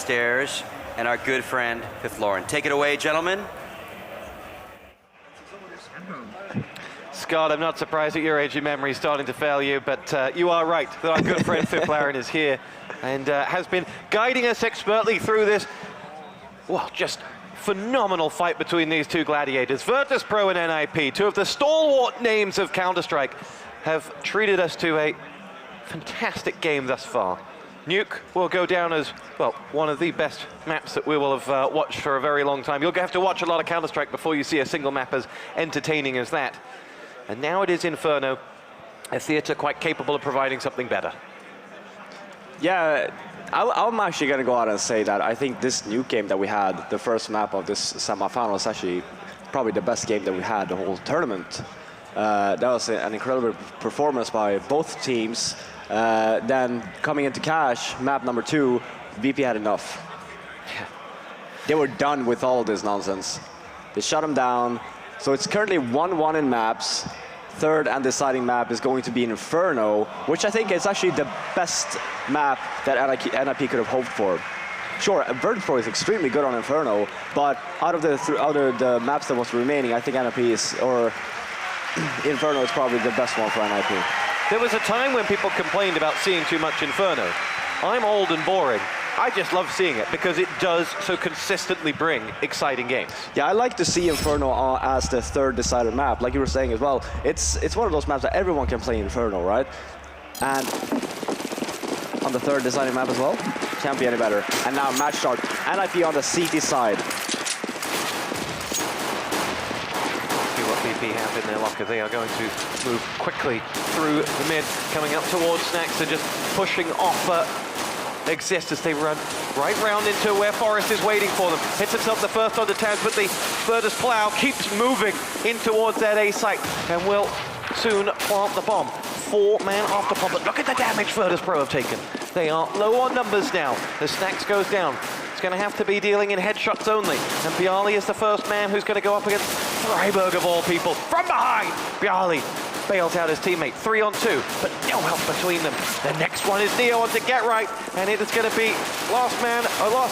Stairs and our good friend, Fifth Lauren. Take it away, gentlemen. Scott, I'm not surprised at your age your memory is starting to fail you, but you are right that our good friend Fifth Lauren is here and has been guiding us expertly through this, well, just phenomenal fight between these two gladiators. Virtus.pro and NiP, two of the stalwart names of Counter-Strike, have treated us to a fantastic game thus far. Nuke will go down as, well, one of the best maps that we will have watched for a very long time. You'll have to watch a lot of Counter-Strike before you see a single map as entertaining as that. And now it is Inferno, a theater quite capable of providing something better. Yeah, I'm actually going to go out and say that I think this Nuke game that we had, the first map of this semifinal, is actually probably the best game that we had the whole tournament. That was an incredible performance by both teams. Then coming into cash, map number 2, VP had enough. They were done with all this nonsense. They shut them down. So it's currently 1-1 in maps. Third and deciding map is going to be Inferno, which I think is actually the best map that NiP could have hoped for. Sure, Virtus.pro is extremely good on Inferno, but out of the maps that was remaining, I think NiP is, or Inferno is probably the best one for NiP. There was a time when people complained about seeing too much Inferno. I'm old and boring. I just love seeing it because it does so consistently bring exciting games. Yeah, I like to see Inferno as the third decider map, like you were saying as well. It's one of those maps that everyone can play Inferno, right? And on the third deciding map as well, can't be any better. And now match start, NiP on the CT side. VP have in their locker. They are going to move quickly through the mid, coming up towards Snacks and just pushing off Exist as they run right round into where Forest is waiting for them. Hits himself the first on the tabs, but the Virtus plow keeps moving in towards that A site and will soon plant the bomb. 4-man after pump, but look at the damage Virtus.pro have taken. They are low on numbers now as Snacks goes down. It's going to have to be dealing in headshots only. And Bjarly is the first man who's going to go up against Freiburg of all people. From behind, Bjarly bails out his teammate. 3-on-2, but no help between them. The next one is Neo on to get right, and it is going to be last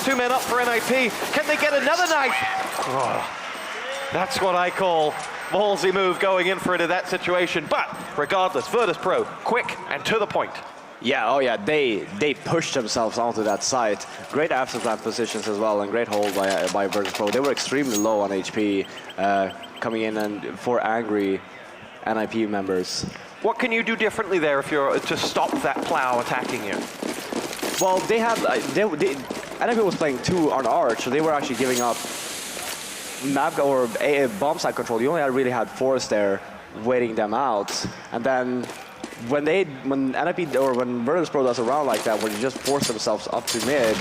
2 men up for NiP. Can they get another knife? Oh, that's what I call ballsy move going in for into that situation. But regardless, Virtus.pro, quick and to the point. Yeah, oh yeah, they pushed themselves onto that site. Great afterplant positions as well, and great hold by Virtus.pro. They were extremely low on HP coming in and for angry NiP members. What can you do differently there if you're to stop that plow attacking you? Well, NiP was playing 2 on Arch, so they were actually giving up map or a bomb site control. You only really had Forest there waiting them out, and then when NiP or when Virtus.pro does a round like that, where they just force themselves up to mid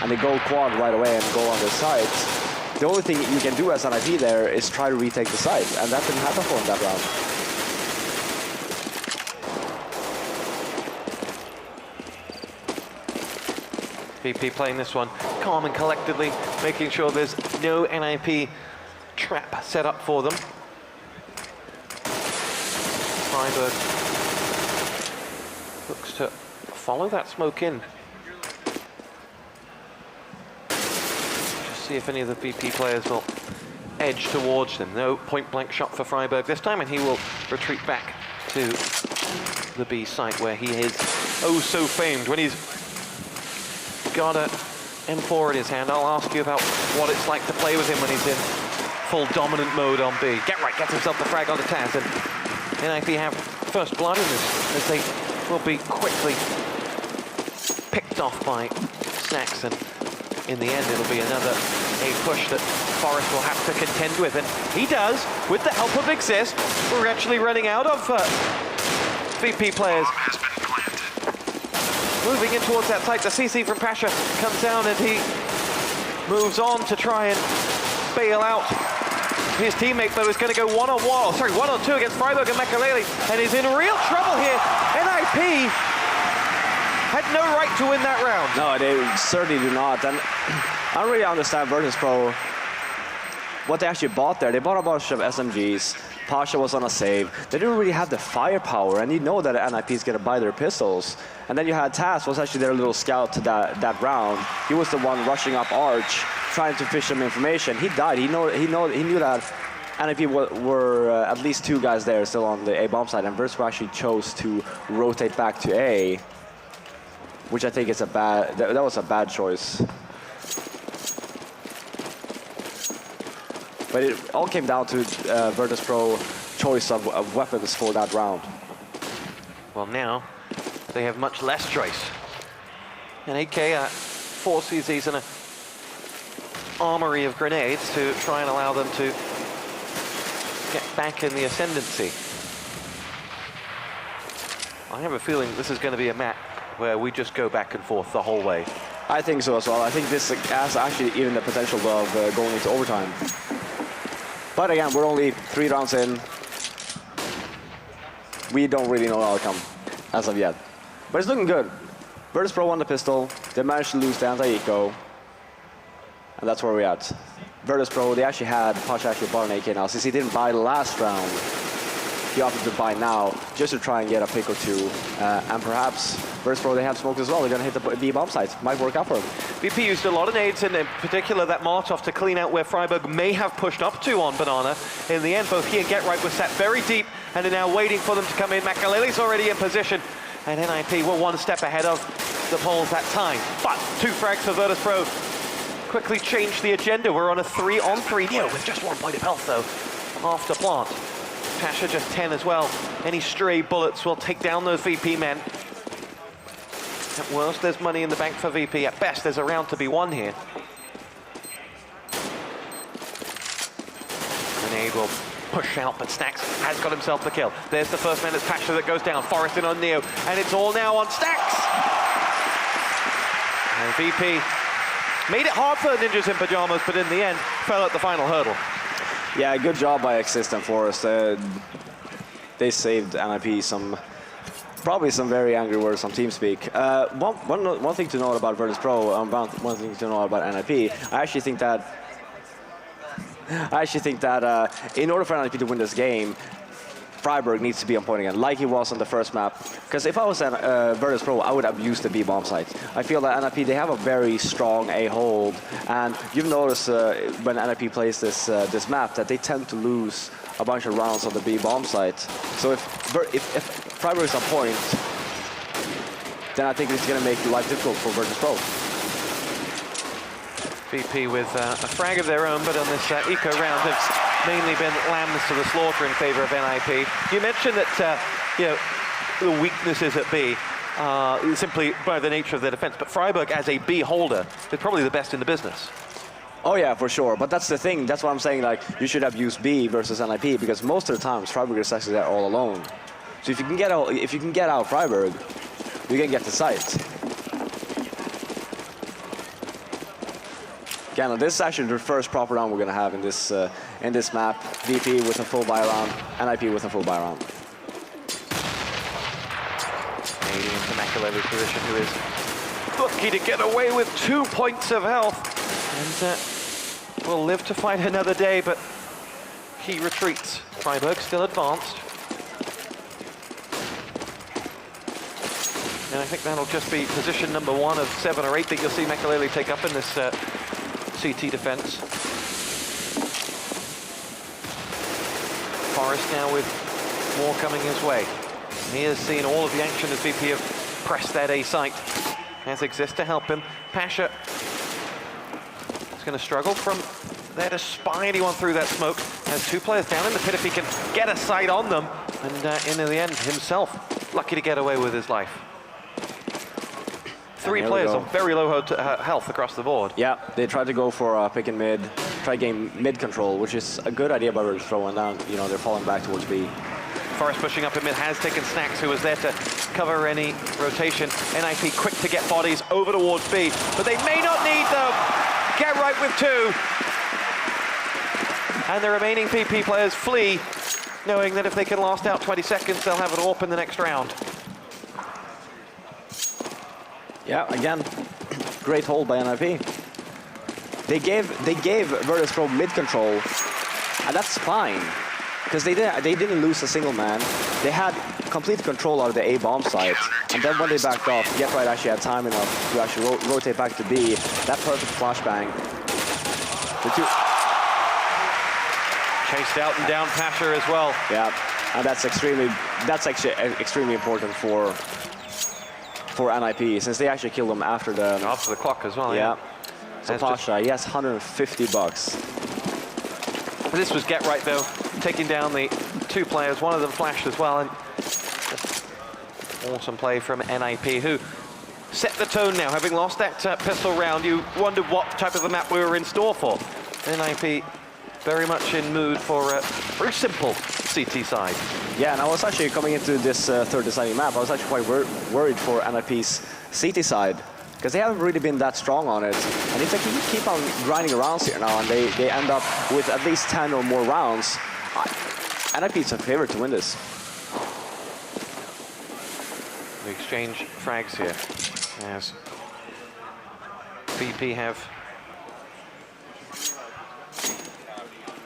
and they go quad right away and go on the site, the only thing you can do as NiP there is try to retake the site, and that didn't happen for him that round. VP playing this one calm and collectedly, making sure there's no NiP trap set up for them. Freiburg looks to follow that smoke in. Just see if any of the VP players will edge towards them. No point-blank shot for Freiburg this time, and he will retreat back to the B site where he is oh so famed. When he's got a M4 in his hand, I'll ask you about what it's like to play with him when he's in full dominant mode on B. Get right, gets himself the frag on the Taz, and NiP have first blood in this, as they will be quickly picked off by Snacks, and in the end it'll be another A push that Forest will have to contend with, and he does, with the help of Exist. We're actually running out of VP players. Moving in towards that site, the CC from Pasha comes down and he moves on to try and bail out his teammate, though is going to go 1-on-1, sorry, 1-on-2 against Freiburg and Makaleli, and is in real trouble here. NiP had no right to win that round. No, they certainly do not, and I don't really understand Virtus.pro what they actually bought there, they bought a bunch of SMGs. Pasha was on a save. They didn't really have the firepower, and you know that NiP is going to buy their pistols. And then you had Taz, was actually their little scout to that round. He was the one rushing up Arch, trying to fish some information. He died. He knew that NiP were at least 2 guys there still on the A bomb side, and Virtus Pro actually chose to rotate back to A, which I think is that was a bad choice. But it all came down to Virtus Pro choice of weapons for that round. Well, now they have much less choice. And AK forces these in an armory of grenades to try and allow them to get back in the ascendancy. I have a feeling this is going to be a map where we just go back and forth the whole way. I think so as well. I think this has actually even the potential of going into overtime. But again, we're only 3 rounds in. We don't really know the outcome as of yet. But it's looking good. Virtus Pro won the pistol. They managed to lose the anti-eco. And that's where we're at. Virtus Pro, they actually had, Pasha actually bought an AK now. Since he didn't buy the last round, he opted to buy now, just to try and get a pick or 2. And perhaps Virtus Pro, they have smokes as well. They're going to hit the B bomb sites. Might work out for them. VP used a lot of nades, in particular that Molotov, to clean out where Freiburg may have pushed up to on Banana. In the end, both he and Get Right were sat very deep and are now waiting for them to come in. Makalele's already in position, and NiP were 1 step ahead of the Poles that time. But 2 frags for Virtus Pro quickly changed the agenda. We're on a 3-on-3 Neo with just 1 point of health, though, after plant. Pasha just 10 as well. Any stray bullets will take down those VP men. At worst, there's money in the bank for VP. At best, there's a round to be won here. Grenade will push out, but Snax has got himself the kill. There's the first man, it's Pasha that goes down. Forrest in on Neo, and it's all now on Snax! And VP made it hard for Ninjas in Pajamas, but in the end, fell at the final hurdle. Yeah, good job by Exist and Forrest. They saved NiP probably some very angry words on TeamSpeak. One thing to note about Virtus Pro, one thing to know about NiP, I actually think that in order for NiP to win this game, Freiburg needs to be on point again, like he was on the first map. Because if I was Virtus Pro, I would have used the B bomb site. I feel that NiP, they have a very strong A hold, and you've noticed when NiP plays this map that they tend to lose a bunch of rounds on the B bomb site. So if Freiburg is on point, then I think it's going to make life difficult for Virtus Pro. VP with a frag of their own, but on this eco round have mainly been lambs to the slaughter in favor of NiP. You mentioned that the weaknesses at B simply by the nature of their defense, but Freiburg as a B holder is probably the best in the business. Oh yeah, for sure. But that's the thing. That's what I'm saying. Like, you should have used B versus NiP, because most of the times Freiburg is actually there all alone. So if you can get out Freiburg, you can get the site. Again, this is actually the first proper round we're going to have in this map. VP with a full buy round, NiP with a full buy round. Canadian to Makalele's position, who is lucky to get away with 2 points of health. And will live to fight another day, but he retreats. Freiburg still advanced. And I think that'll just be position number 1 of 7 or 8 that you'll see Makalele take up in this CT defense. Forrest now with more coming his way. He has seen all of the action as VP have pressed that A site. Has Exist to help him. Pasha is going to struggle from there to spy anyone through that smoke. Has 2 players down in the pit if he can get a sight on them. And in the end, himself lucky to get away with his life. 3 players on very low health across the board. Yeah, they tried to go for pick and mid, try game mid control, which is a good idea by Virtus Pro, and now they're falling back towards B. Forrest pushing up in mid has taken Snax, who was there to cover any rotation. NiP quick to get bodies over towards B, but they may not need them. Get Right with 2. And the remaining VP players flee, knowing that if they can last out 20 seconds, they'll have it AWP in the next round. Yeah, again, great hold by NiP. they gave Virtus Pro mid control, and that's fine. Because they didn't lose a single man. They had complete control of the A bomb site. And then when they backed off, GetRight actually had time enough to actually rotate back to B. That perfect flashbang. The two chased out and down Pasher as well. Yeah, and that's actually extremely important for NiP, since they actually killed them after the clock as well. Yeah. So Pasha, he has $150. This was GetRight though, taking down the two players. One of them flashed as well, and awesome play from NiP, who set the tone now. Having lost that pistol round, you wondered what type of a map we were in store for. NiP very much in mood for a very simple CT side. Yeah, and I was actually coming into this third deciding map, I was actually quite worried for NiP's CT side, because they haven't really been that strong on it. And if they can keep on grinding rounds here now, and they end up with at least 10 or more rounds, NiP is a favorite to win this. We exchange frags here, as VP have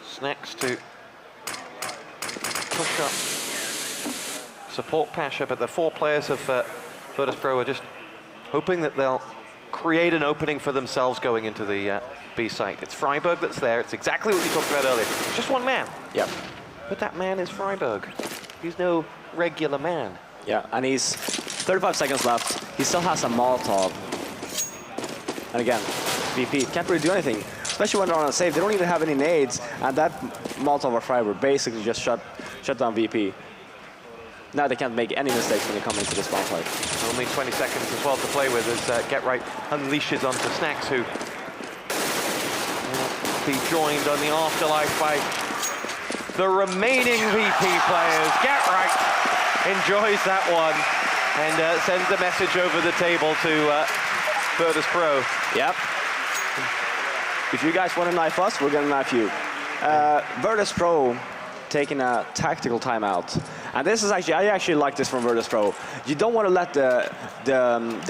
Snacks to push up, support Pasha, but the four players of Virtus Pro are just hoping that they'll create an opening for themselves going into the B site. It's Freiburg that's there. It's exactly what we talked about earlier. It's just one man. Yep. But that man is Freiburg. He's no regular man. Yeah, and he's 35 seconds left. He still has a Molotov. And again, VP can't really do anything, especially when they're on a save. They don't even have any nades, and that Molotov or Freiburg basically just shut down VP. Now they can't make any mistakes when they come into this bomb fight. Only 20 seconds as well to play with as GetRight unleashes onto Snacks, who will be joined on the afterlife by the remaining VP players. GetRight enjoys that one and sends a message over the table to Virtus Pro. Yep. If you guys want to knife us, we're going to knife you. Virtus Pro taking a tactical timeout. And this is actually, I actually like this from Virtus Pro. You don't want to let the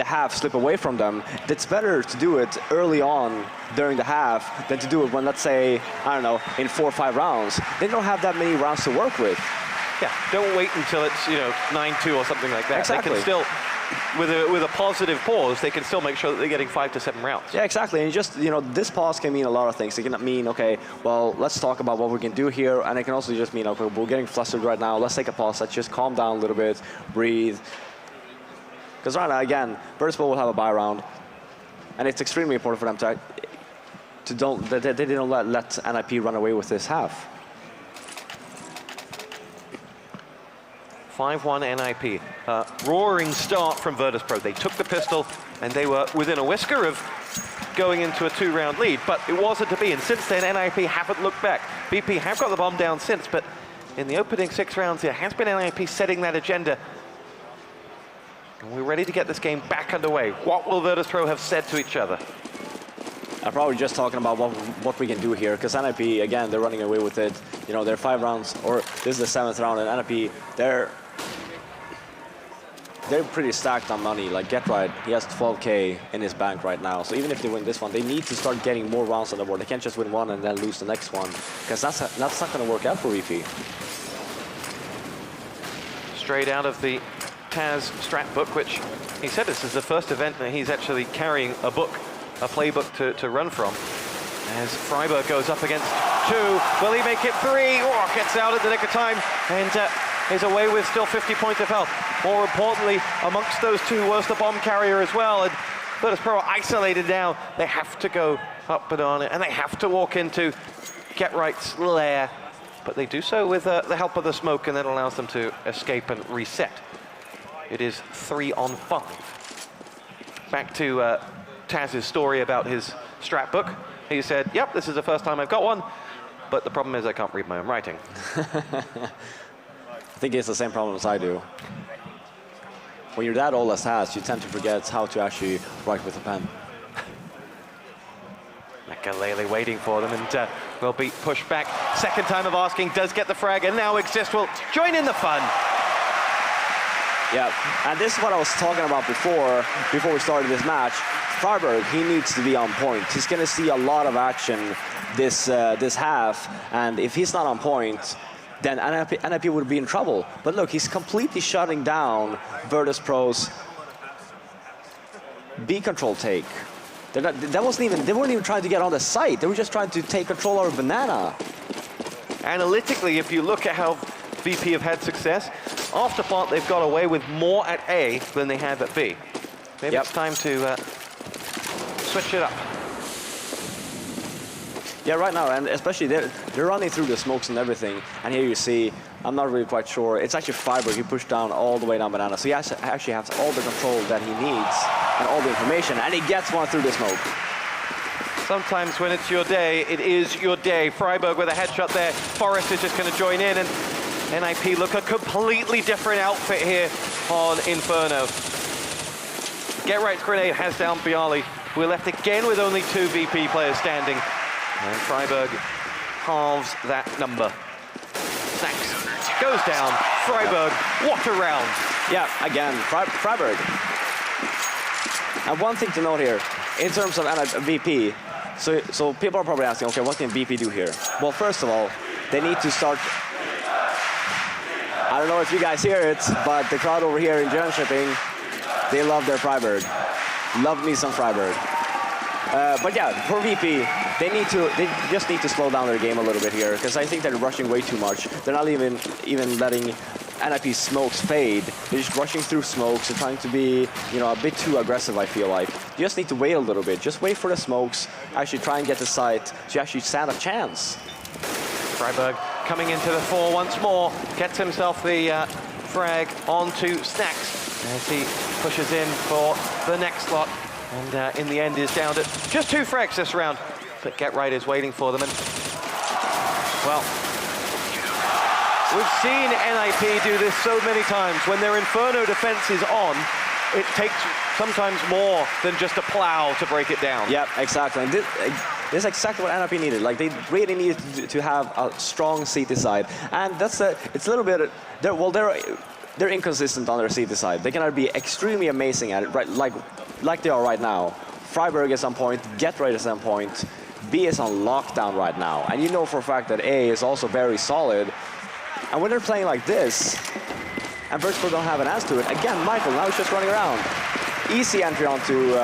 half slip away from them. It's better to do it early on during the half than to do it when, let's say, I don't know, in 4 or 5 rounds. They don't have that many rounds to work with. Yeah, don't wait until it's, 9-2 or something like that. Exactly. They can still, with a positive pause, they can still make sure that they're getting 5 to 7 rounds. Yeah, exactly. And just, this pause can mean a lot of things. It can mean, okay, well, let's talk about what we can do here. And it can also just mean, okay, we're getting flustered right now. Let's take a pause. Let's just calm down a little bit, breathe. Because right now, again, Virtus Pro will have a buy round. And it's extremely important for them they didn't let NiP run away with this half. 5-1 NiP. Roaring start from Virtus Pro. They took the pistol and they were within a whisker of going into a 2-round lead, but it wasn't to be. And since then, NiP haven't looked back. VP have got the bomb down since, but in the opening 6 rounds, it has been NiP setting that agenda. And we're ready to get this game back underway. What will Virtus Pro have said to each other? I'm probably just talking about what we can do here, because NiP, again, they're running away with it. They're 5 rounds, or this is the 7th round, and NiP, they're pretty stacked on money. Like GetRight, he has 12K in his bank right now. So even if they win this one, they need to start getting more rounds on the board. They can't just win one and then lose the next one, because that's not going to work out for VP. Straight out of the Taz strat book, which he said this is the first event that he's actually carrying a playbook to run from. As Freiburg goes up against 2, will he make it 3? Oh, gets out at the nick of time and is away with still 50 points of health. More importantly, amongst those 2 was the bomb carrier as well. And Virtus Pro are isolated now. They have to go up and on it, and they have to walk into GetRight's lair. But they do so with the help of the smoke, and that allows them to escape and reset. It is 3-on-5. Back to Taz's story about his strat book. He said, yep, this is the first time I've got one, but the problem is I can't read my own writing. I think it's the same problem as I do. When you're that old as Taz, you tend to forget how to actually write with a pen. Makalele waiting for them and will be pushed back. Second time of asking, does get the frag, and now Exist will join in the fun. Yeah, and this is what I was talking about before we started this match. Freiburg, he needs to be on point. He's going to see a lot of action this half, and if he's not on point, then NiP would be in trouble. But look, he's completely shutting down Virtus.pro's B control take. They weren't even trying to get on the site. They were just trying to take control over Banana. Analytically, if you look at how VP have had success, after plant they've got away with more at A than they have at B. Maybe it's time to switch it up. Yeah, right now, and especially they're running through the smokes and everything. And here you see, I'm not really quite sure. It's actually Freiburg. He pushed down all the way down Banana. So he actually has all the control that he needs and all the information. And he gets one through the smoke. Sometimes when it's your day, it is your day. Freiburg with a headshot there. Forest is just going to join in, and NiP look a completely different outfit here on Inferno. Get Right's grenade has down Bialy. We're left again with only 2 VP players standing. And Freiburg halves that number. Snacks goes down. Freiburg, what a round. Yeah, again, Freiburg. And one thing to note here, in terms of VP, so people are probably asking, okay, what can VP do here? Well, first of all, they need to start. I don't know if you guys hear it, but the crowd over here in Jönköping, they love their Freiburg. Love me some Freiburg. But yeah, for VP, they just need to slow down their game a little bit here, because I think they're rushing way too much. They're not even letting NiP's smokes fade. They're just rushing through smokes and trying to be, a bit too aggressive, I feel like. You just need to wait a little bit. Just wait for the smokes, actually try and get the site, so you actually stand a chance. Freiburg coming into the 4 once more, gets himself the frag onto Snacks as he pushes in for the next slot. And in the end is down to just 2 frags this round. But Get Right is waiting for them. And, well, we've seen NiP do this so many times. When their Inferno defense is on, it takes sometimes more than just a plow to break it down. Yeah, exactly. And this is exactly what NiP needed. Like, they really needed to have a strong CT side. And it's a little bit, they're inconsistent on their CT side. They cannot be extremely amazing at it, right? Like they are right now. Freiburg is on point, Get Right is on point, B is on lockdown right now. And you know for a fact that A is also very solid. And when they're playing like this, and Virtus.pro don't have an answer to it, again, Michael now is just running around. Easy entry onto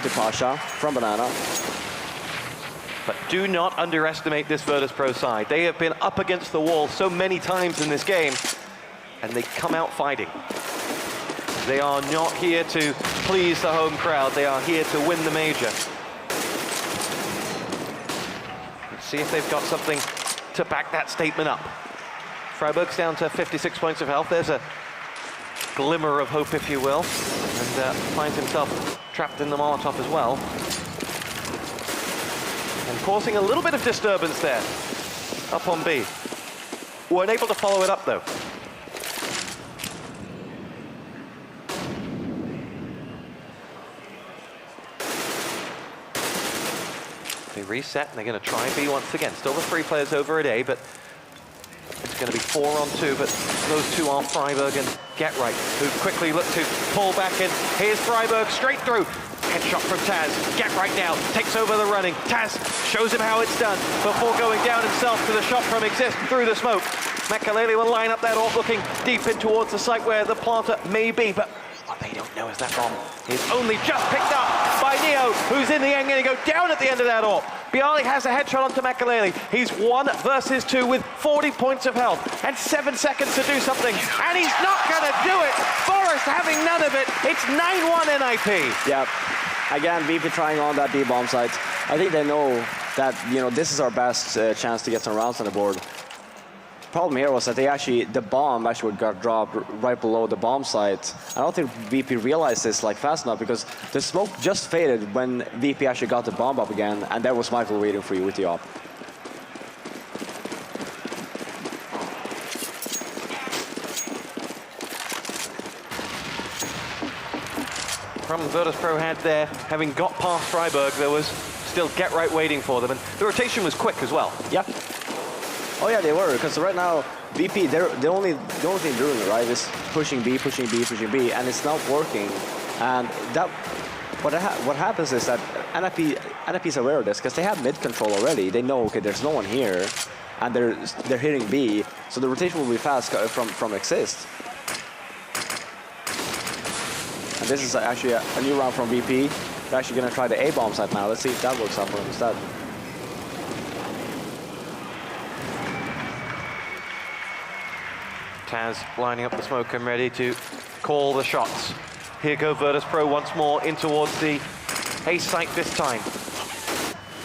Pasha from Banana. But do not underestimate this Virtus.pro side. They have been up against the wall so many times in this game, and they come out fighting. They are not here to please the home crowd. They are here to win the major. Let's see if they've got something to back that statement up. Freiburg's down to 56 points of health. There's a glimmer of hope, if you will. And finds himself trapped in the Molotov as well. And causing a little bit of disturbance there up on B. Weren't able to follow it up, though. They reset, and they're going to try B once again. Still the 3 players over at A, but it's going to be 4 on 2, but those 2 are Freiburg and Get Right, who quickly look to pull back in. Here's Freiburg, straight through. Headshot from Taz. Get Right now, takes over the running. Taz shows him how it's done before going down himself to the shot from Exist through the smoke. Makaleli will line up that AWP, looking deep in towards the site where the planter may be, but what they don't know is that bomb is only just picked up by Neo, who's in the end going to go down at the end of that AWP. Bialy has a headshot onto Makaleli. He's 1 versus 2 with 40 points of health and 7 seconds to do something, and he's not going to do it. Forest having none of it. It's 9-1 NiP. Yep. Again, VP trying on that B bomb site. I think they know that, this is our best chance to get some rounds on the board. Problem here was that the bomb actually got dropped right below the bomb site. I don't think VP realized this fast enough, because the smoke just faded when VP actually got the bomb up again, and there was Michael waiting for you with the op. From Virtus.pro had there, having got past Freiburg, there was still Get Right waiting for them, and the rotation was quick as well. Yep. Oh yeah, they were, because right now VP, the only thing doing, right, is pushing B, and it's not working. And what happens is that NiP is aware of this because they have mid control already. They know, okay, there's no one here, and they're hitting B, so the rotation will be fast from Exist. And this is actually a new round from VP. They're actually going to try the A-bomb side now. Let's see if that works out for them instead. Taz lining up the smoke and ready to call the shots. Here go Virtus Pro once more in towards the A site this time.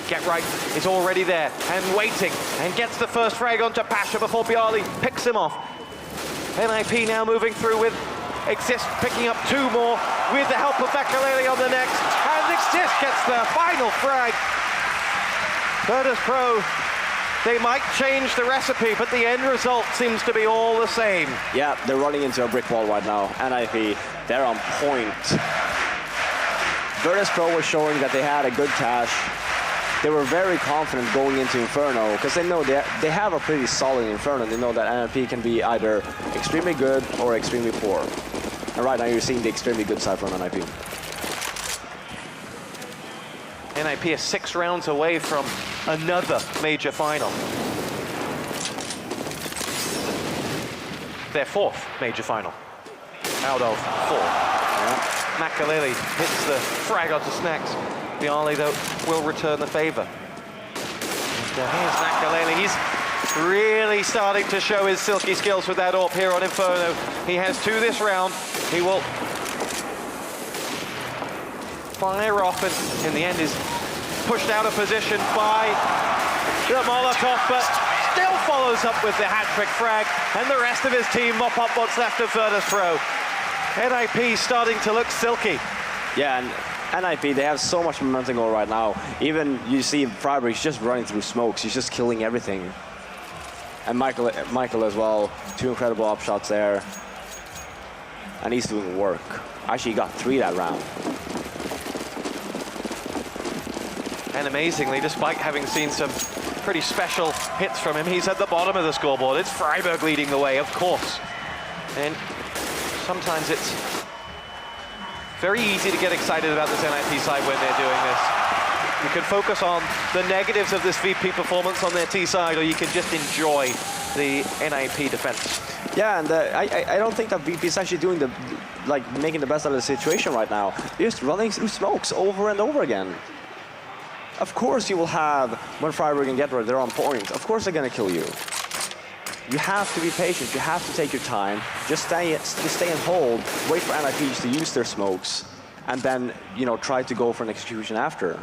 Get Right is already there and waiting and gets the first frag onto Pasha before Bialy picks him off. NiP now moving through with Exist picking up 2 more with the help of Makalele on the next, and Exist gets the final frag. Virtus Pro, they might change the recipe, but the end result seems to be all the same. Yeah, they're running into a brick wall right now. NiP, they're on point. Virtus Pro was showing that they had a good cache. They were very confident going into Inferno because they know they have a pretty solid Inferno. They know that NiP can be either extremely good or extremely poor. And right now you're seeing the extremely good side from NiP. NiP is 6 rounds away from another major final. Their 4th major final out of 4. Yeah. Makalele hits the frag onto Snacks. Bialy, though, will return the favor. Here's Makalele. He's really starting to show his silky skills with that AWP here on Inferno. He has 2 this round. He will fire off and in the end is pushed out of position by the Molotov, but still follows up with the hat-trick frag, and the rest of his team mop up what's left of Virtus Pro. NiP starting to look silky. Yeah, and NiP, they have so much momentum going right now. Even you see Freiburg, he's just running through smokes. He's just killing everything. And Michael as well, 2 incredible up shots there. And he's doing work. Actually, he got 3 that round. And amazingly, despite having seen some pretty special hits from him, he's at the bottom of the scoreboard. It's Freiburg leading the way, of course. And sometimes it's very easy to get excited about this NiP side when they're doing this. You can focus on the negatives of this VP performance on their T side, or you can just enjoy the NiP defense. Yeah, and I don't think that VP is actually doing making the best out of the situation right now. They're just running through smokes over and over again. Of course you will have, when Freiburg and Get Right, they're on point, of course they're gonna kill you. You have to be patient, you have to take your time, just stay and hold, wait for NiP to use their smokes, and then, you know, try to go for an execution after.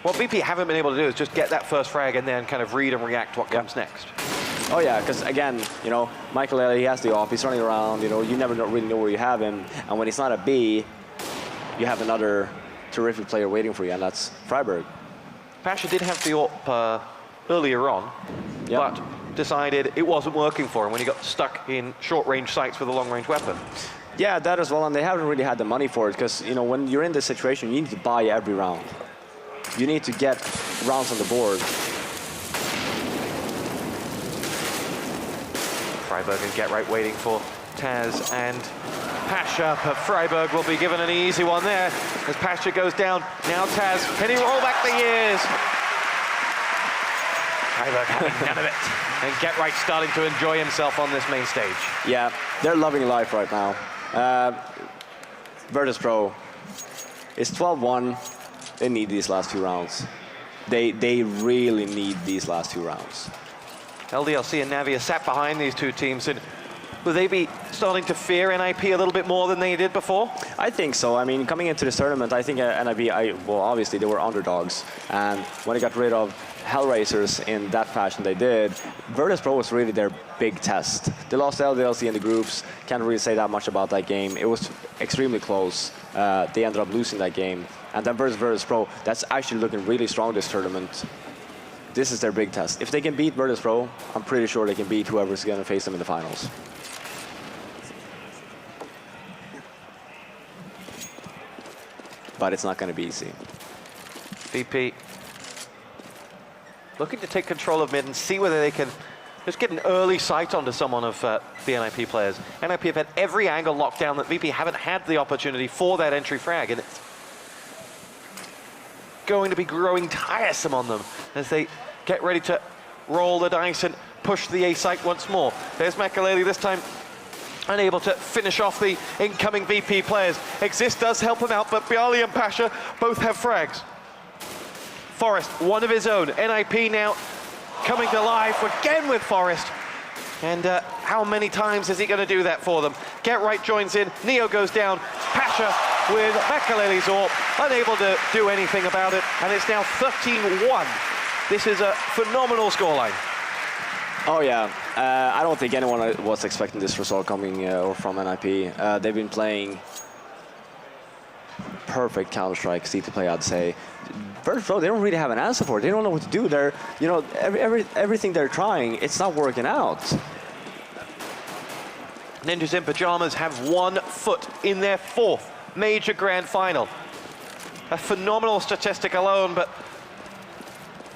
What VP haven't been able to do is just get that first frag and then kind of read and react to what comes next. Oh yeah, because again, you know, Michael, he has the off, he's running around, you know, you never really know where you have him, and when he's not at B, you have another terrific player waiting for you, and that's Freiburg. Pasha did have the AWP earlier on, but decided it wasn't working for him when he got stuck in short-range sights with a long-range weapon. Yeah, that as well, and they haven't really had the money for it, because, you know, when you're in this situation, you need to buy every round. You need to get rounds on the board. Freiburg and Get Right waiting for Taz and Pasha, but Freiburg will be given an easy one there as Pasha goes down. Now Taz, can he roll back the years? Freiburg having none of it. And Get Right starting to enjoy himself on this main stage. Yeah, they're loving life right now. Virtus Pro is 12-1. They need these last 2 rounds. They really need these last 2 rounds. LDLC and Navi are sat behind these 2 teams, and will they be starting to fear NiP a little bit more than they did before? I think so. I mean, coming into this tournament, I think NiP, well, obviously they were underdogs. And when they got rid of Hellraisers in that fashion they did, Virtus Pro was really their big test. They lost LDLC in the groups. Can't really say that much about that game. It was extremely close. They ended up losing that game. And then versus Virtus Pro, that's actually looking really strong this tournament. This is their big test. If they can beat Virtus Pro, I'm pretty sure they can beat whoever's going to face them in the finals. But it's not going to be easy. VP looking to take control of mid and see whether they can just get an early sight onto someone of the NiP players. NiP have had every angle locked down that VP haven't had the opportunity for that entry frag, and it's going to be growing tiresome on them as they get ready to roll the dice and push the A site once more. There's Makaleli this time, unable to finish off the incoming VP players. Exist does help him out, but Bialy and Pasha both have frags. Forest, one of his own. NiP now coming to life again with Forest. And how many times is he going to do that for them? Get Right joins in, Neo goes down, Pasha with Makaleli's AWP, unable to do anything about it, and it's now 13-1. This is a phenomenal scoreline. Oh yeah, I don't think anyone was expecting this result coming from NiP. They've been playing perfect Counter-Strike CT play, I'd say. First Pro, they don't really have an answer for it. They don't know what to do. They're, you know, everything they're trying, it's not working out. Ninjas in Pajamas have 1 foot in their 4th major grand final. A phenomenal statistic alone, but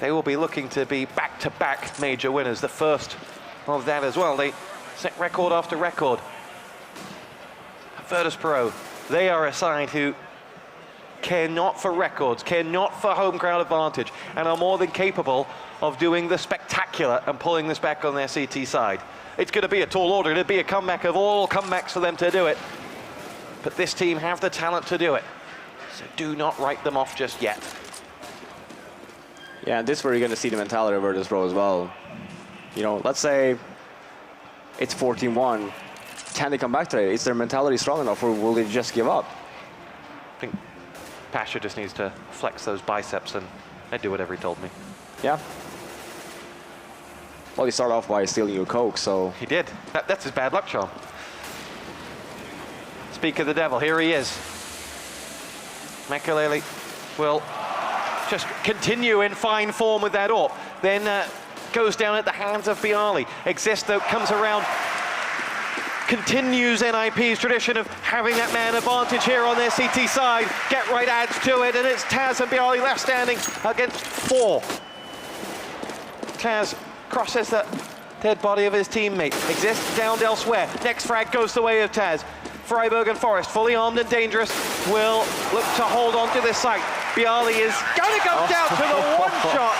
they will be looking to be back-to-back major winners, the first of that as well. They set record after record. Virtus.pro, they are a side who care not for records, care not for home crowd advantage, and are more than capable of doing the spectacular and pulling this back on their CT side. It's going to be a tall order, it'll be a comeback of all comebacks for them to do it. But this team have the talent to do it, so do not write them off just yet. Yeah, and this is where you're going to see the mentality of Virtus.pro as well. You know, let's say it's 14-1. Can they come back today? Is their mentality strong enough, or will they just give up? I think Pasha just needs to flex those biceps and do whatever he told me. Yeah. Well, he started off by stealing your Coke, so... He did. That's his bad luck charm. Speak of the devil, here he is. Makaleli will just continue in fine form with that AWP. Then goes down at the hands of Bialy. Exist, though, comes around, continues NiP's tradition of having that man advantage here on their CT side. Get Right adds to it, and it's Taz and Bialy left standing against 4. Taz crosses the dead body of his teammate. Exist downed elsewhere. Next frag goes the way of Taz. Freiburg and Forest, fully armed and dangerous, will look to hold on to this site. Bialy is going to go down to the one shot.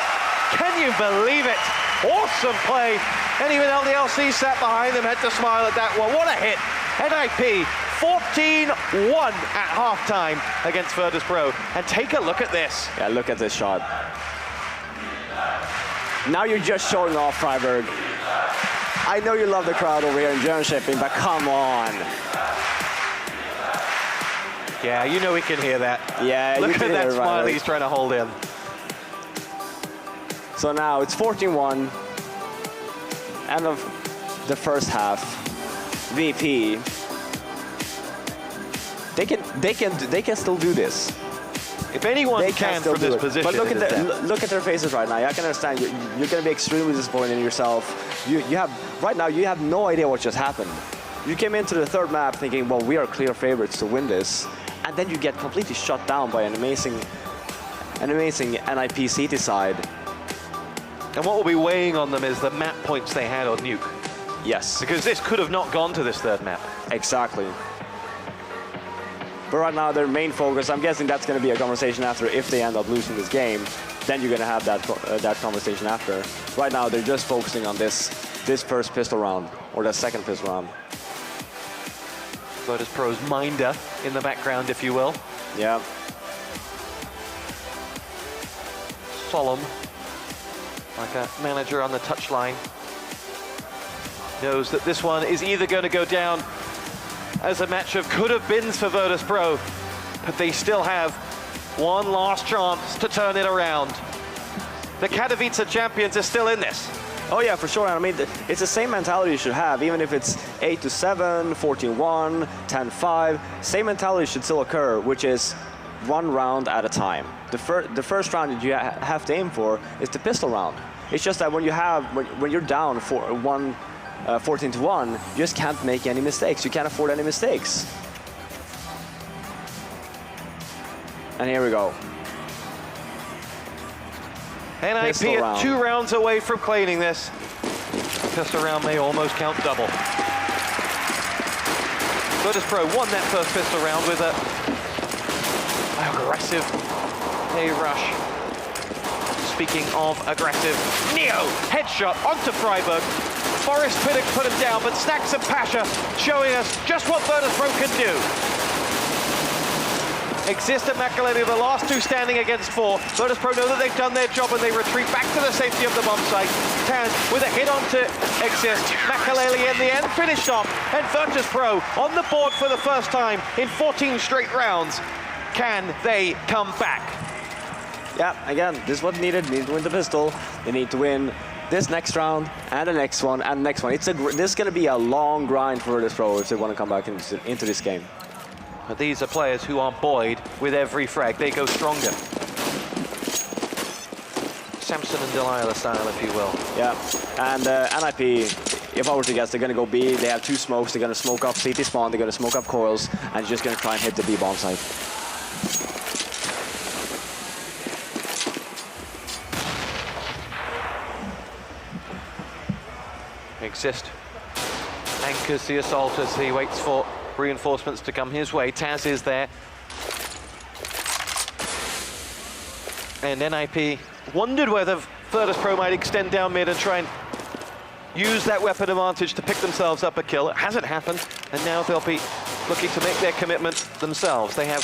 Can you believe it? Awesome play. And even LDLC sat behind them, had to smile at that one. What a hit. NiP 14-1 at halftime against Virtus.pro. And take a look at this. Yeah, look at this shot. Now you're just showing off, Freiburg. I know you love the crowd over here in Jönköping, but come on. Yeah, you know we can hear that. Yeah, look you at can that hear it, smile right. he's trying to hold in. So now it's 14-1. End of the first half. VP. They can still do this. If anyone They can still from do this it. position, but look it is them. look at their faces right now. I can understand you're going to be extremely disappointed in yourself. You have right now you have no idea what just happened. You came into the third map thinking, well, we are clear favorites to win this, and then you get completely shut down by an amazing NiP CT side. And what will be weighing on them is the map points they had on Nuke. Yes. Because this could have not gone to this third map. Exactly. But right now, their main focus, I'm guessing that's going to be a conversation after if they end up losing this game. Then you're going to have that conversation after. Right now, they're just focusing on this first pistol round, or the second pistol round. Virtus.pro's minder in the background, if you will. Yeah. Solemn, like a manager on the touchline. Knows that this one is either going to go down as a match of could-have-beens for Virtus.pro, but they still have one last chance to turn it around. The Katowice champions are still in this. Oh yeah, for sure. I mean, it's the same mentality you should have, even if it's 8-7, 14-1, 10-5. Same mentality should still occur, which is one round at a time. The first round that you have to aim for is the pistol round. It's just that when you're down 14-1, you just can't make any mistakes. You can't afford any mistakes. And here we go. NiP are 2 rounds away from claiming this. Pistol round may almost count double. Virtus.pro won that first pistol round with a aggressive a rush. Speaking of aggressive, Neo headshot onto Freiburg. Forest put him down, but Snacks and Pasha showing us just what Virtus.pro can do. Exist and Makaleli, the last two standing against four. Virtus.pro know that they've done their job and they retreat back to the safety of the bomb site. Taz with a hit onto Exist. Makaleli in the end finished off, and Virtus.pro on the board for the first time in 14 straight rounds. Can they come back? Yeah, again, this is what needed. They need to win the pistol. They need to win this next round and the next one and the next one. This is going to be a long grind for Virtus.pro if they want to come back into this game. But these are players who are buoyed with every frag. They go stronger. Samson and Delilah style, if you will. Yeah, and NiP, if I were to guess, they're going to go B. They have two smokes. They're going to smoke up CT spawn. They're going to smoke up coils, and just going to try and hit the B bomb site. Exist anchors the assault as he waits for reinforcements to come his way. Taz is there. And NiP wondered whether Virtus.pro might extend down mid and try and use that weapon advantage to pick themselves up a kill. It hasn't happened, and now they'll be looking to make their commitment themselves. They have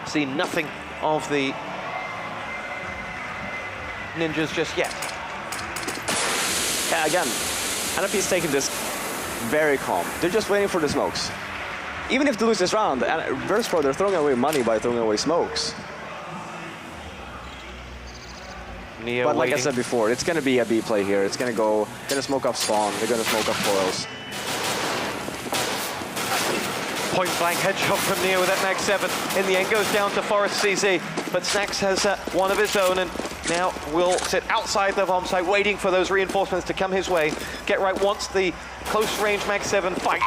seen nothing of the ninjas just yet. Yeah, again, NiP's taking this very calm. They're just waiting for the smokes. Even if they lose this round, and Virtus.pro, they're throwing away money by throwing away smokes. Neo but like waiting. I said before, it's going to be a B play here. It's going to smoke up spawn. They're going to smoke up coils. Point blank headshot from Neo with that Mag 7. In the end goes down to Forest CZ, but Snacks has one of his own and now will sit outside the bomb site waiting for those reinforcements to come his way. Get right wants the close range Mag 7 fight,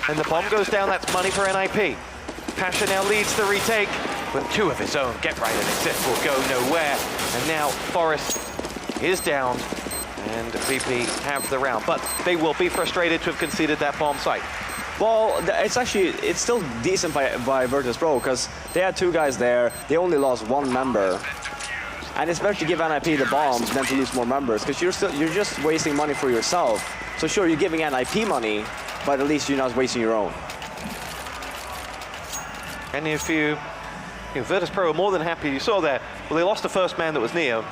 and the bomb goes down. That's money for NiP. Pasha now leads the retake with two of his own. Get right and Exist will go nowhere. And now Forest is down and VP have the round, but they will be frustrated to have conceded that bomb site. Well, it's still decent by Virtus.pro because they had two guys there. They only lost one member. And it's better to give NiP the bombs than to lose more members because you're just wasting money for yourself. So sure, you're giving NiP money, but at least you're not wasting your own. And if you Virtus.pro are more than happy. You saw there, well, they lost the first man that was Neo.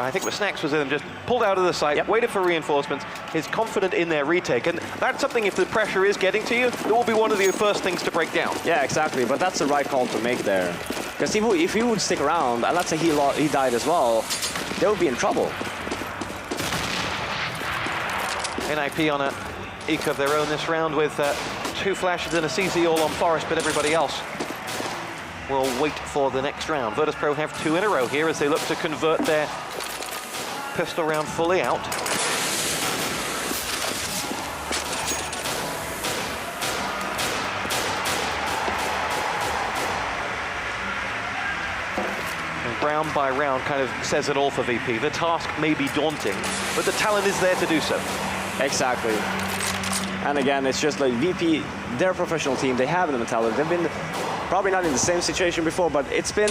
I think Snacks was in them, just pulled out of the site, waited for reinforcements, is confident in their retake. And that's something, if the pressure is getting to you, that will be one of the first things to break down. Yeah, exactly, but that's the right call to make there. Because if he would stick around, and let's say he died as well, they would be in trouble. NiP on a eco of their own this round with two flashes and a CZ all on Forest, but everybody else will wait for the next round. Virtus.pro have two in a row here as they look to convert their pistol round fully out. And round by round kind of says it all for VP. The task may be daunting, but the talent is there to do so. Exactly. And again, it's just like VP, they're a professional team. They have the mentality. They've been probably not in the same situation before, but it's been...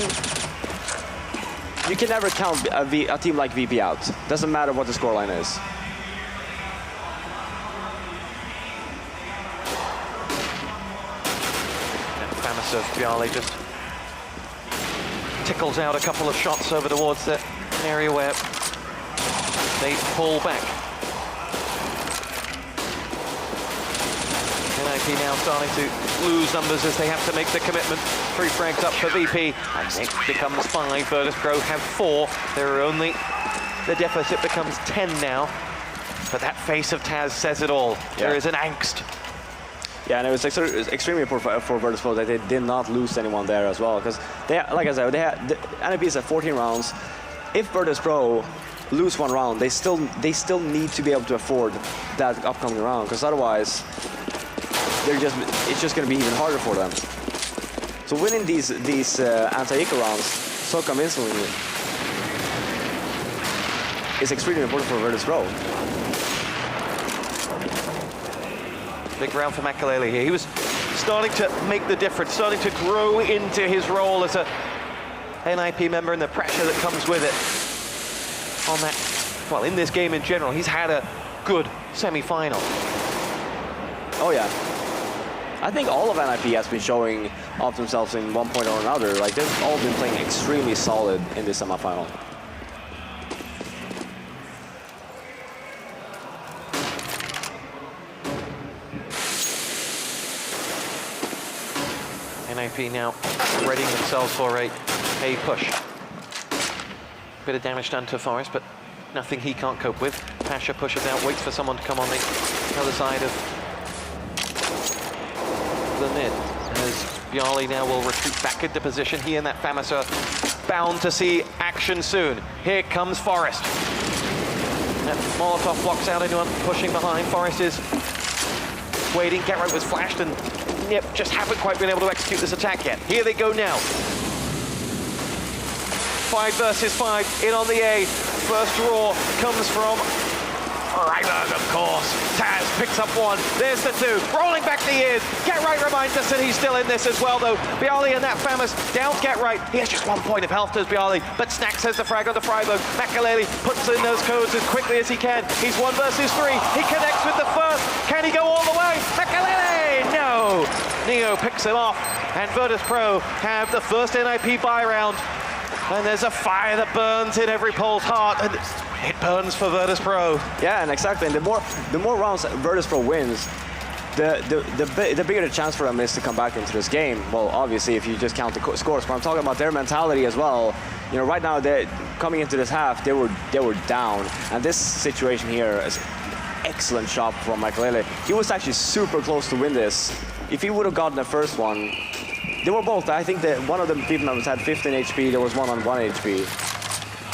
You can never count a team like VP out. Doesn't matter what the scoreline is. And Famis of Bjarli just tickles out a couple of shots over towards the area where they pull back. NiP now starting to lose numbers as they have to make the commitment. 3 frags up for VP, and next becomes 5. Virtus.pro have 4. There are only, the deficit becomes 10 now. But that face of Taz says it all. Yeah. There is an angst. Yeah, and it was extremely important for Virtus.pro that they did not lose anyone there as well, because they, like I said, NiP is at 14 rounds. If Virtus.pro lose one round, they still need to be able to afford that upcoming round, because otherwise, it's just going to be even harder for them. So winning these anti-eco rounds so convincingly is extremely important for Virtus.pro. Big round for Makaleli here. He was starting to make the difference, starting to grow into his role as NiP member and the pressure that comes with it on that, well, in this game in general, he's had a good semi-final. Oh yeah. I think all of NiP has been showing off themselves in one point or another. Like, they've all been playing extremely solid in this semifinal. NiP now readying themselves for a push. Bit of damage done to Forest, but nothing he can't cope with. Pasha pushes out, waits for someone to come on the other side of the mid. As Bjarli now will retreat back into position. He and that Famas are bound to see action soon. Here comes Forest. That Molotov blocks out anyone pushing behind. Forest is waiting. Get-Right was flashed and NiP just haven't quite been able to execute this attack yet. Here they go now. 5 versus 5 in on the A. First draw comes from Freiburg, of course. Taz picks up 1. There's the 2. Rolling back the ears. Get-Right reminds us that he's still in this as well, though. Bjarli and that Famas down Get-Right. He has just 1 point of health, does Bjarli, but Snax has the frag on the Freiburg. Makelele puts in those codes as quickly as he can. He's 1 versus 3. He connects with the first. Can he go all the way? Makelele! No! Neo picks it off, and Virtus.pro have the first NiP buy round. And there's a fire that burns in every Pole's heart, and it burns for Virtus.pro. Yeah, and exactly. And the more rounds Virtus.pro wins, the bigger the chance for them is to come back into this game. Well, obviously, if you just count the scores, but I'm talking about their mentality as well. You know, right now they're coming into this half, they were down, and this situation here is excellent shot from Makelele. He was actually super close to win this. If he would have gotten the first one. They were both. I think that one of the people members had 15 HP, there was one on 1 HP.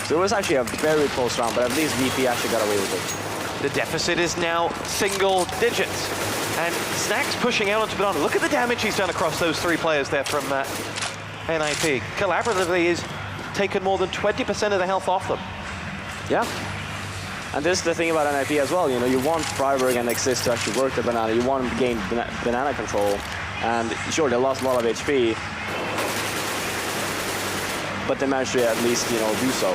So it was actually a very close round, but at least VP actually got away with it. The deficit is now single digits. And Snax pushing out onto Banana. Look at the damage he's done across those 3 players there from NiP. Collaboratively, he's taken more than 20% of the health off them. Yeah. And this is the thing about NiP as well. You know, you want Freiburg and Exist to actually work the Banana. You want to gain banana control. And sure, they lost a lot of HP, but they managed to at least, you know, do so.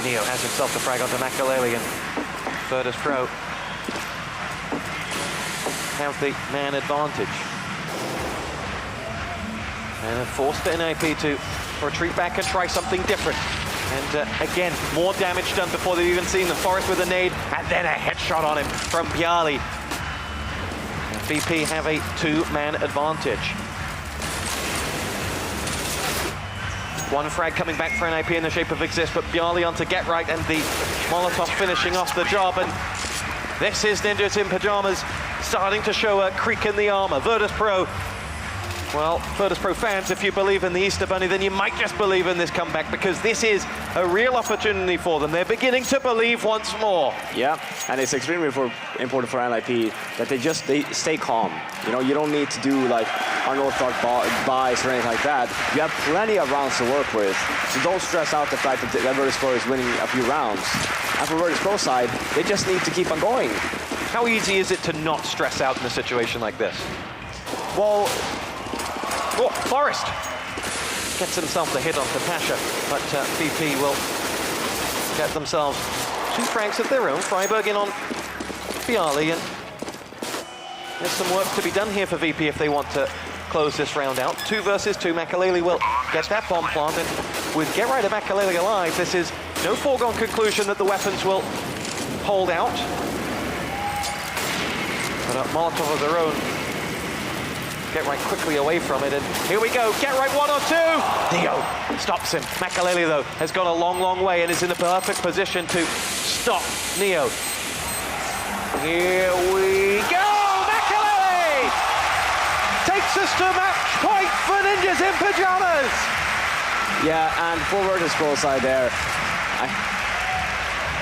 Neo has himself the frag onto Makelele, and Virtus.pro have the man advantage. And have forced the NiP to retreat back and try something different. And again, more damage done before they've even seen the Forest with a nade, and then a headshot on him from Bjarli. VP have a 2-man advantage. 1 frag coming back for NiP in the shape of Exist, but Bjarli onto Get-Right and the Molotov finishing off the job. And this is Ninjas in Pajamas starting to show a creak in the armor. Virtus.pro, well, Virtus.pro fans, if you believe in the Easter Bunny, then you might just believe in this comeback, because this is a real opportunity for them. They're beginning to believe once more. Yeah, and it's extremely important for NiP that they stay calm. You know, you don't need to do like unorthodox buys or anything like that. You have plenty of rounds to work with, so don't stress out the fact that Virtus.pro is winning a few rounds. And for Virtus.pro side, they just need to keep on going. How easy is it to not stress out in a situation like this? Well, oh, Forest gets himself the hit onto Pasha, but VP will get themselves 2 frags of their own. Freiburg in on Bjarli, and there's some work to be done here for VP if they want to close this round out. 2 versus 2, Makelele will get that bomb plant, and with Get-Right and Makelele alive, this is no foregone conclusion that the weapons will hold out. But a Molotov of their own. Get-Right quickly away from it, and here we go. Get-Right 1 or 2. Neo stops him. Makelele, though, has gone a long, long way and is in the perfect position to stop Neo. Here we go. Makelele takes us to match point for Ninjas in Pajamas. yeah, and for Virtus.pro side there,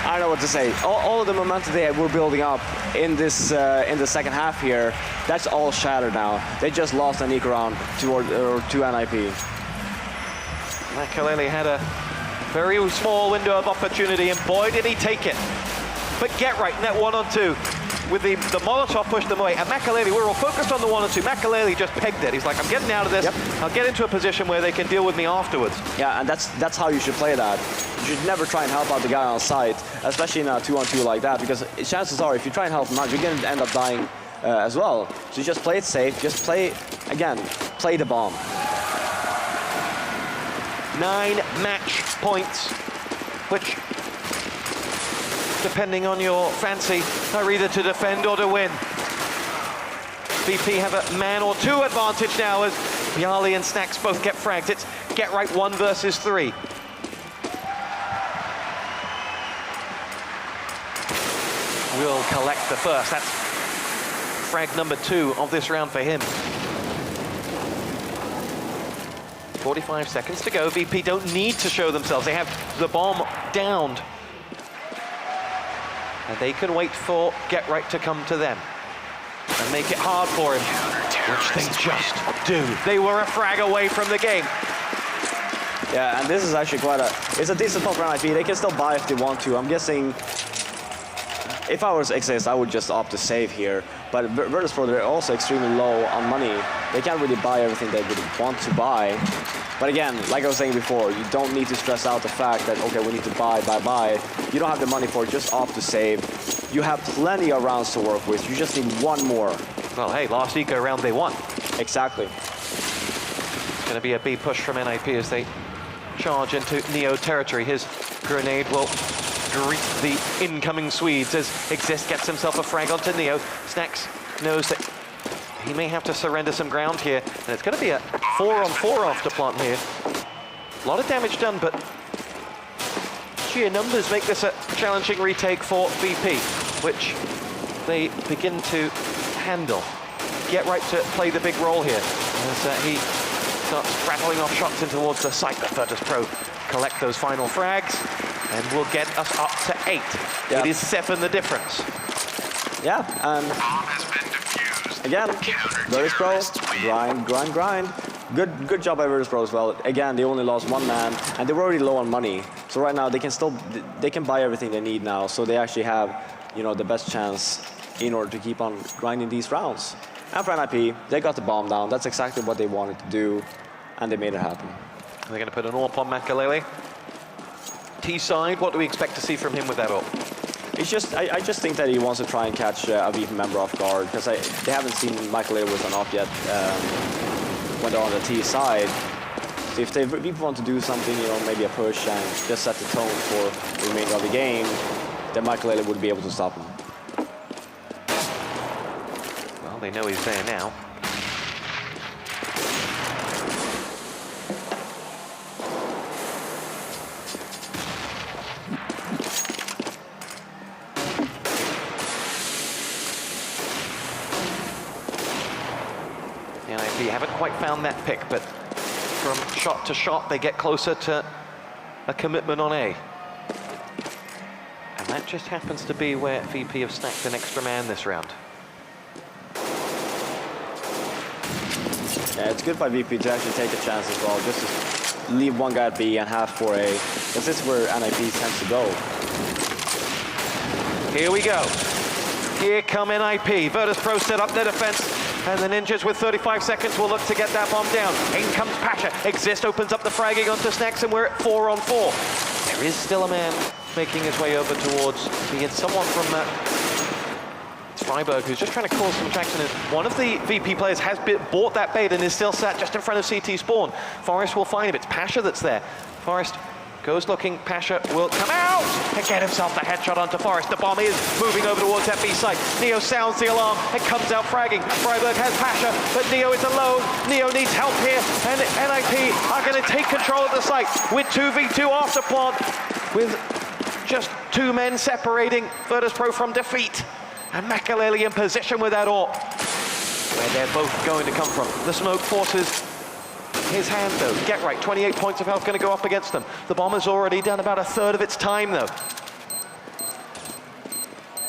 I don't know what to say. All of the momentum they were building up in this in the second half here, that's all shattered now. They just lost an equal round to NiP. Makelele had a very small window of opportunity, and boy did he take it. But Get-Right, net 1 on 2. with the Molotov pushed them away, and Makaleli, we're all focused on the 1 and 2. Makaleli just pegged it. He's like, I'm getting out of this. Yep. I'll get into a position where they can deal with me afterwards. Yeah, and that's how you should play that. You should never try and help out the guy on site, especially in a 2-on-2 like that, because chances are, if you try and help him out, you're going to end up dying as well. So you just play it safe. Just play, again, play the bomb. 9 match points, which, depending on your fancy, are either to defend or to win. VP have a man or 2 advantage now as Bjarli and Snacks both get fragged. It's get right 1 versus 3. Will collect the first. That's frag number 2 of this round for him. 45 seconds to go. VP don't need to show themselves. They have the bomb downed. And they can wait for Get Right to come to them and make it hard for him, which they just do. They were a frag away from the game. Yeah, and this is actually it's a decent top round NiP. They can still buy if they want to. I'm guessing if I was Exist, I would just opt to save here. But Virtus.pro, they're also extremely low on money. They can't really buy everything they would want to buy. But again, like I was saying before, you don't need to stress out the fact that, okay, we need to buy. You don't have the money for it, just opt to save. You have plenty of rounds to work with. You just need 1 more. Well, hey, last eco round they won. Exactly. It's going to be a B push from NiP as they charge into Neo territory. His grenade will greet the incoming Swedes as Exist gets himself a frag onto Neo. Snacks knows that he may have to surrender some ground here, and it's going to be a 4-on-4 after plant here. A lot of damage done, but sheer numbers make this a challenging retake for VP, which they begin to handle. Get Right to play the big role here as he starts rattling off shots in towards the site. But Virtus.pro collect those final frags and will get us up to 8. Yep. It is 7 the difference. Yeah, and again, Virtus.pro, grind. Good job by Virtus.pro as well. Again, they only lost 1 man, and they were already low on money. So right now they can buy everything they need now. So they actually have, the best chance in order to keep on grinding these rounds. And for NiP, they got the bomb down. That's exactly what they wanted to do, and they made it happen. They're going to put an AWP on Makaleli. T-side, what do we expect to see from him with that AWP? I just think that he wants to try and catch a VP member off guard, because they haven't seen Makaleli with an AWP yet when they're on the T side. So if VP want to do something, maybe a push and just set the tone for the remainder of the game, then Makaleli would be able to stop him. Well, they know he's there now. NiP haven't quite found that pick, but from shot to shot, they get closer to a commitment on A. And that just happens to be where VP have snacked an extra man this round. Yeah, it's good by VP to actually take a chance as well, just to leave 1 guy at B and have for A, because this is where NiP tends to go. Here we go. Here come NiP. Virtus.pro set up their defense, and the Ninjas with 35 seconds will look to get that bomb down. In comes Pasha. Exist opens up the fragging onto Snacks, and we're at 4-on-4. There is still a man making his way over towards me, and someone from it's Freiburg who's just trying to cause some traction. One of the VP players has bought that bait and is still sat just in front of CT spawn. Forest will find him. It's Pasha that's there. Forest goes looking, Pasha will come out and get himself the headshot onto Forest. The bomb is moving over towards that B site. Neo sounds the alarm and comes out fragging. Freiburg has Pasha, but Neo is alone. Neo needs help here, and NiP are going to take control of the site with 2v2 after plant, with just 2 men separating Virtus.pro from defeat. And Makaleli in position with that AWP, where they're both going to come from. The smoke forces his hand, though. Get Right, 28 points of health going to go up against them. The bomb has already done about 1/3 of its time, though.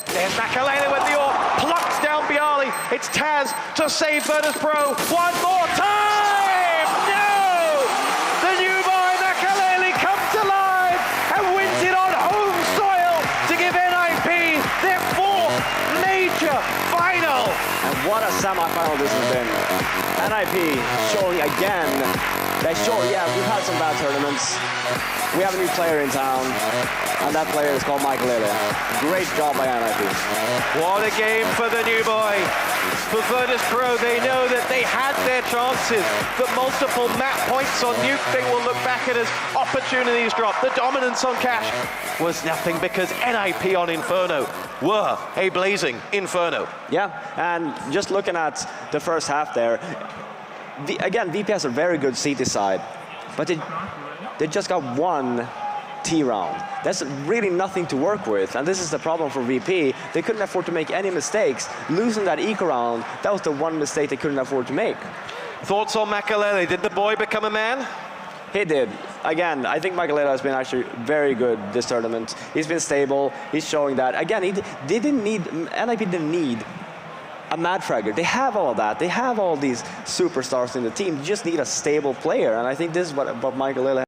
There's Makaleli with the AWP, plucks down Bjarli. It's Taz to save Virtus.pro. 1 more time! No! The newborn Makaleli comes alive and wins it on home soil to give NiP their 4th major semi-final this has been. NiP showing again. Yeah, we've had some bad tournaments. We have a new player in town, and that player is called Michael Lille. Great job by NiP. What a game for the new boy. For Virtus Pro, they know that they had their chances, but multiple map points on Nuke they will look back at as opportunities dropped. The dominance on Cash was nothing because NiP on Inferno were a blazing Inferno. Yeah, and just looking at the first half there, again, VP has a very good CT side, but they just got one T round. That's really nothing to work with, and this is the problem for VP. They couldn't afford to make any mistakes. Losing that eco round, that was the one mistake they couldn't afford to make. Thoughts on Makalele? Did the boy become a man? He did. Again, I think Michael Lille has been actually very good this tournament. He's been stable. He's showing that. Again, NiP didn't need a mad fragger. They have all of that. They have all these superstars in the team. You just need a stable player, and I think this is what Michael Lille